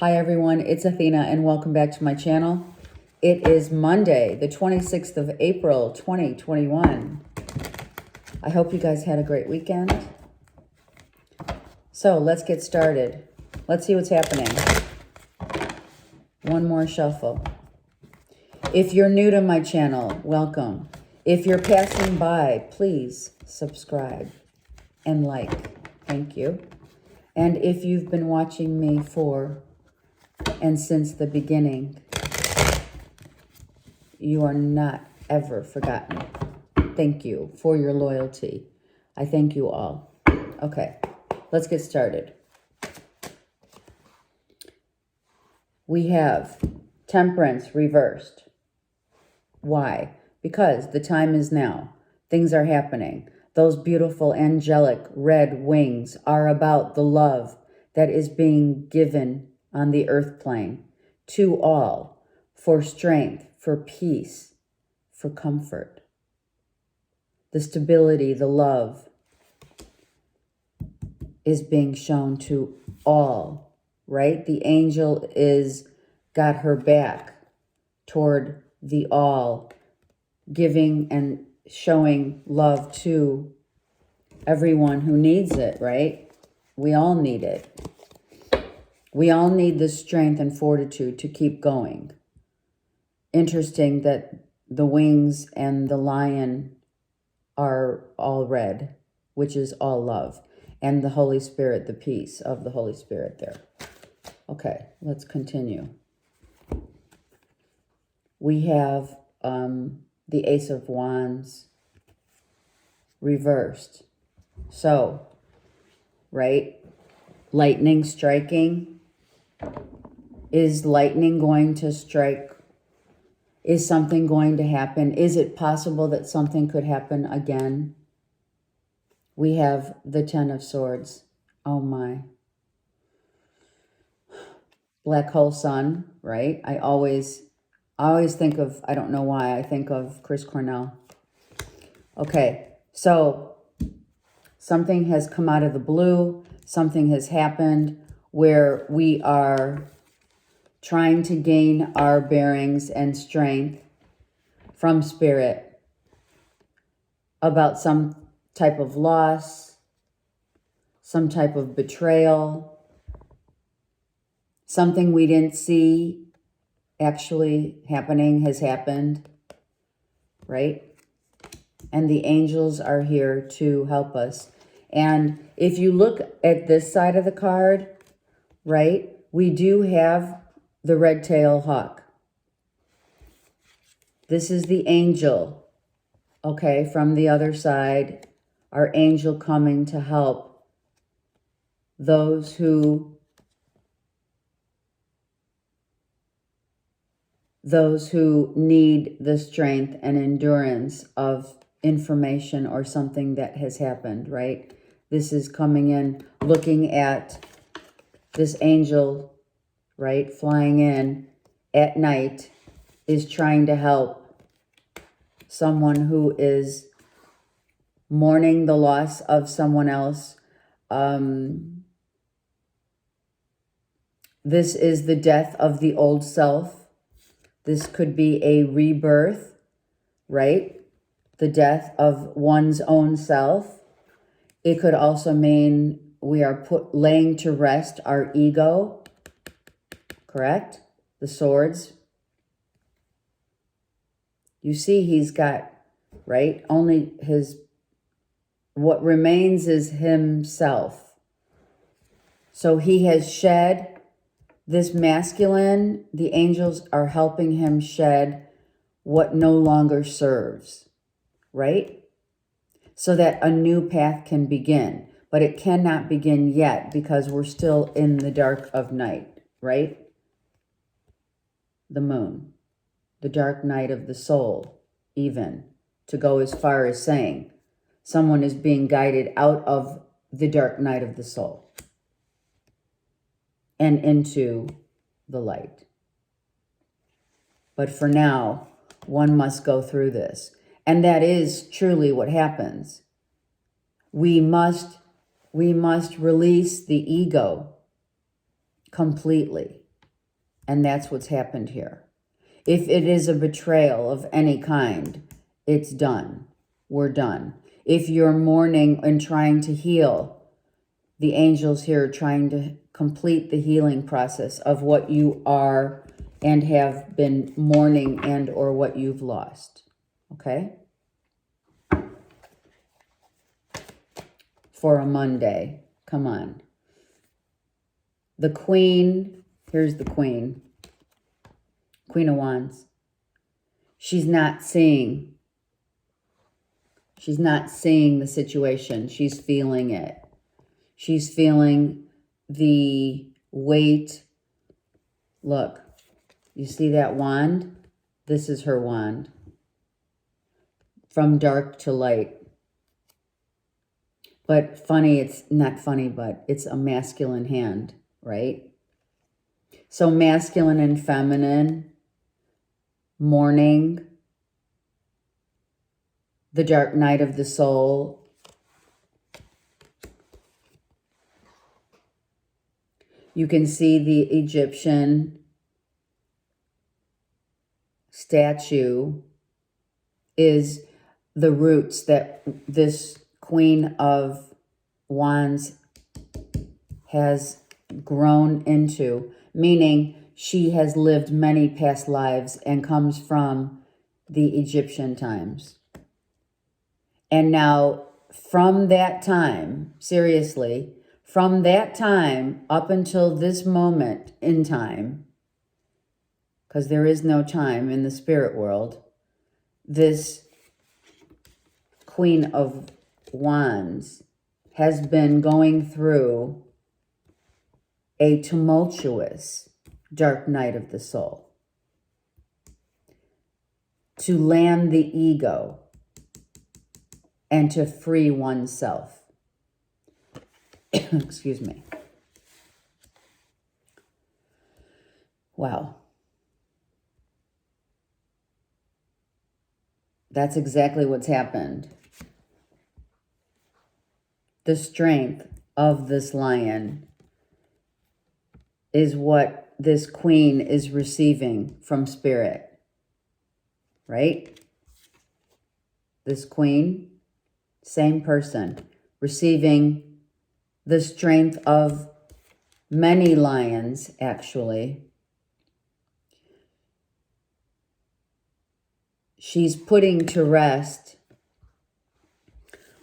Hi everyone, it's Athena and welcome back to my channel. It is Monday, the 26th of April, 2021. I hope you guys had a great weekend. So let's get started. Let's see what's happening. One more shuffle. If you're new to my channel, welcome. If you're passing by, please subscribe and like. Thank you. And if you've been watching me for and since the beginning, you are not ever forgotten. Thank you for your loyalty. I thank you all. Okay, let's get started. We have Temperance reversed. Why? Because the time is now. Things are happening. Those beautiful angelic red wings are about the love that is being given on the earth plane to all, for strength, for peace, for comfort. The stability, the love is being shown to all, right? The angel is got her back toward the all, giving and showing love to everyone who needs it, right? We all need it. We all need the strength and fortitude to keep going. Interesting that the wings and the lion are all red, which is all love. And the Holy Spirit, the peace of the Holy Spirit there. Okay, let's continue. We have the Ace of Wands reversed. So, right? Lightning striking. Is lightning going to strike? Is something going to happen? Is it possible that something could happen again? We have the Ten of Swords. Oh my. Black hole sun, right? I always think of, I don't know why, I think of Chris Cornell. Okay, so something has come out of the blue. Something has happened where we are trying to gain our bearings and strength from spirit about some type of loss, some type of betrayal, something we didn't see actually happening has happened, right? And the angels are here to help us. And if you look at this side of the card, right, we do have the red-tailed hawk. This is the angel, okay, from the other side, our angel coming to help those who need the strength and endurance of information or something that has happened, right? This is coming in, looking at this angel, right, flying in at night, is trying to help someone who is mourning the loss of someone else. This is the death of the old self. This could be a rebirth, right? The death of one's own self. It could also mean we are laying to rest our ego, correct? The swords. You see he's got, right? Only what remains is himself. So he has shed this masculine. The angels are helping him shed what no longer serves, right? So that a new path can begin. But it cannot begin yet because we're still in the dark of night, right? The moon, the dark night of the soul, even, to go as far as saying someone is being guided out of the dark night of the soul and into the light. But for now, one must go through this. And that is truly what happens. We must release the ego completely. And that's what's happened here. If it is a betrayal of any kind, it's done. We're done. If you're mourning and trying to heal, the angels here are trying to complete the healing process of what you are and have been mourning and or what you've lost. Okay? For a Monday. Come on. The Queen, here's the Queen. Queen of Wands. She's not seeing. She's not seeing the situation. She's feeling it. She's feeling the weight. Look, you see that wand? This is her wand. From dark to light. But funny, it's not funny, but it's a masculine hand, right? So masculine and feminine, mourning, the dark night of the soul. You can see the Egyptian statue is the roots that this Queen of Wands has grown into, meaning she has lived many past lives and comes from the Egyptian times. And now from that time, seriously, from that time up until this moment in time, because there is no time in the spirit world, this Queen of Wands has been going through a tumultuous dark night of the soul to land the ego and to free oneself. Excuse me. Wow. That's exactly what's happened. The strength of this lion is what this queen is receiving from spirit, right? This queen, same person, receiving the strength of many lions, actually. She's putting to rest.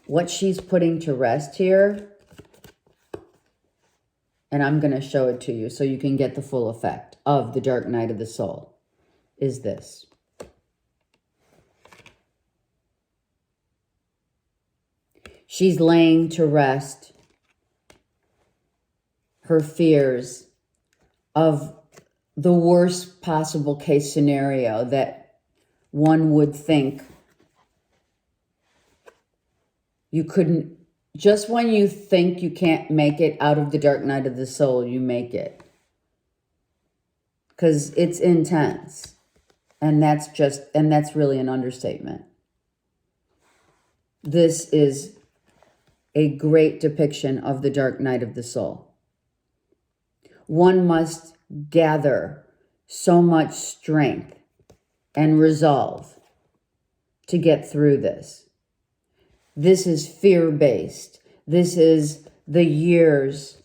What she's putting to rest here, and I'm going to show it to you so you can get the full effect of the dark night of the soul, is this. She's laying to rest her fears of the worst possible case scenario that one would think you couldn't. Just when you think you can't make it out of the dark night of the soul, you make it. Because it's intense. And that's really an understatement. This is a great depiction of the dark night of the soul. One must gather so much strength and resolve to get through this. This is fear-based. This is the years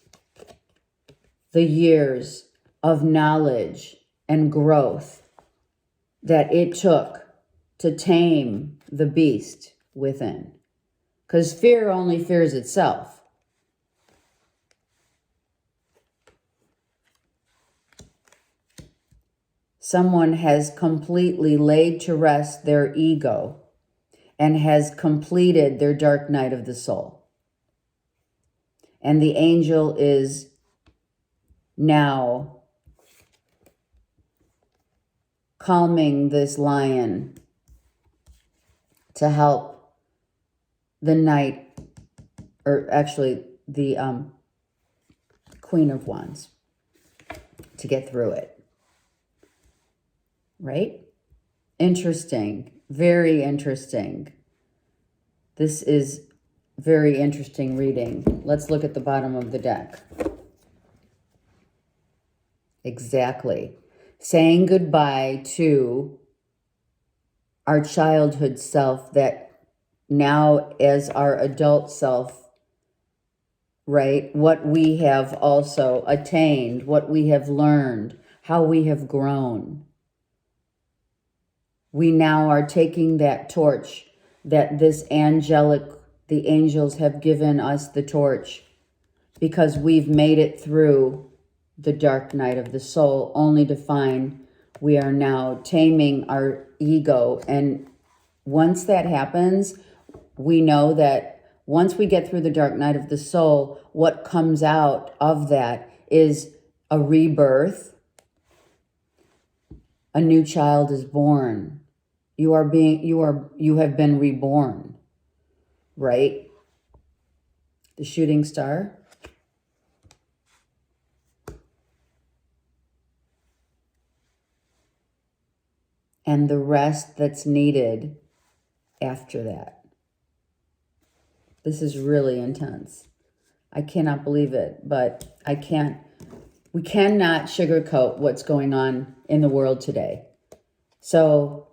of knowledge and growth that it took to tame the beast within. Because fear only fears itself. Someone has completely laid to rest their ego and has completed their dark night of the soul. And the angel is now calming this lion to help the knight, or actually the Queen of Wands, to get through it. Right? Interesting. Very interesting. This is very interesting reading. Let's look at the bottom of the deck. Exactly. saying goodbye to our childhood self that now as our adult self, right? What we have also attained, what we have learned, how we have grown. We now are taking that torch that the angels have given us the torch because we've made it through the dark night of the soul, only to find we are now taming our ego. And once that happens, we know that once we get through the dark night of the soul, what comes out of that is a rebirth. A new child is born. You have been reborn, right? The shooting star. And the rest that's needed after that. This is really intense. I cannot believe it, but we cannot sugarcoat what's going on in the world today. So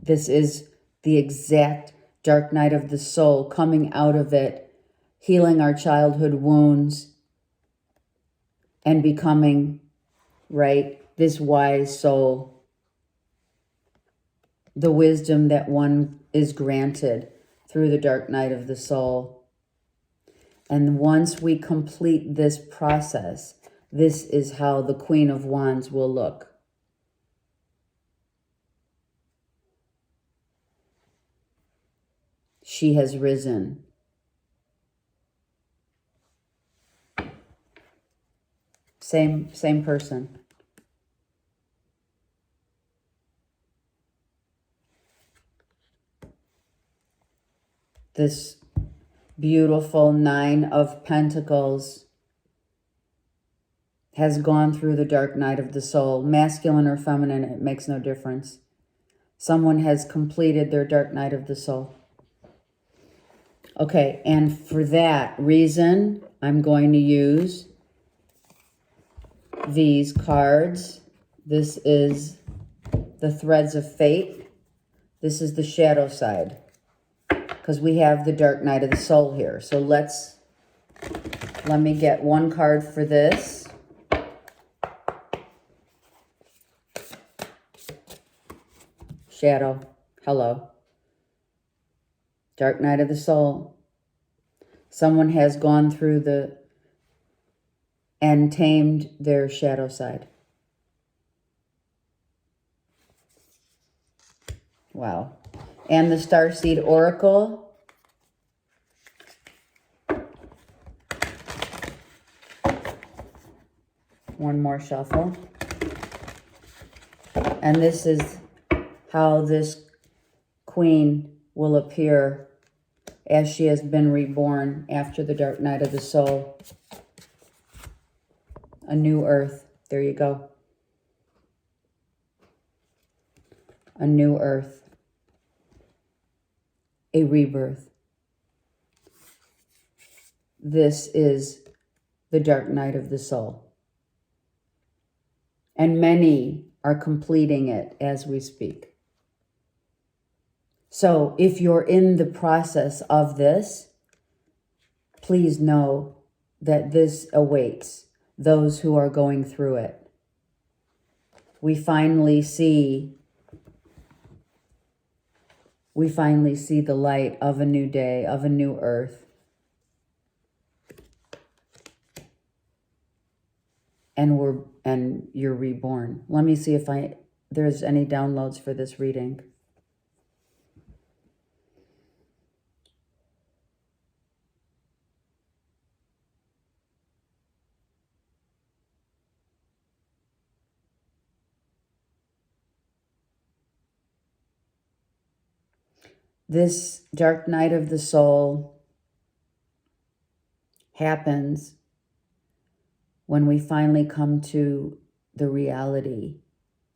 this is the exact dark night of the soul, coming out of it, healing our childhood wounds, and becoming, right, this wise soul. The wisdom that one is granted through the dark night of the soul. And once we complete this process, this is how the Queen of Wands will look. She has risen. Same person. This beautiful Nine of Pentacles has gone through the dark night of the soul. Masculine or feminine, it makes no difference. Someone has completed their dark night of the soul. Okay, and for that reason, I'm going to use these cards. This is the Threads of Fate. This is the shadow side, because we have the dark night of the soul here. So let me get one card for this. Shadow, hello. Dark night of the soul. Someone has gone through and tamed their shadow side. Wow. And the Starseed Oracle. One more shuffle. And this is how this queen will appear as she has been reborn after the dark night of the soul. A new earth. There you go. A new earth. A rebirth. This is the dark night of the soul. And many are completing it as we speak. So if you're in the process of this, please know that this awaits those who are going through it. We finally see the light of a new day, of a new earth. And you're reborn. Let me see if there's any downloads for this reading. This dark night of the soul happens when we finally come to the reality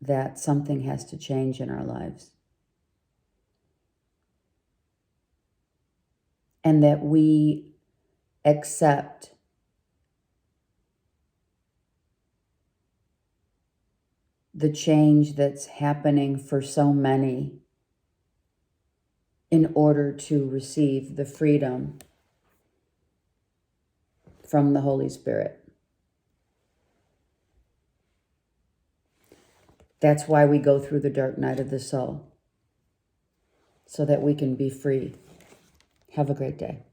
that something has to change in our lives. And that we accept the change that's happening for so many in order to receive the freedom from the Holy Spirit. That's why we go through the dark night of the soul, so that we can be free. Have a great day.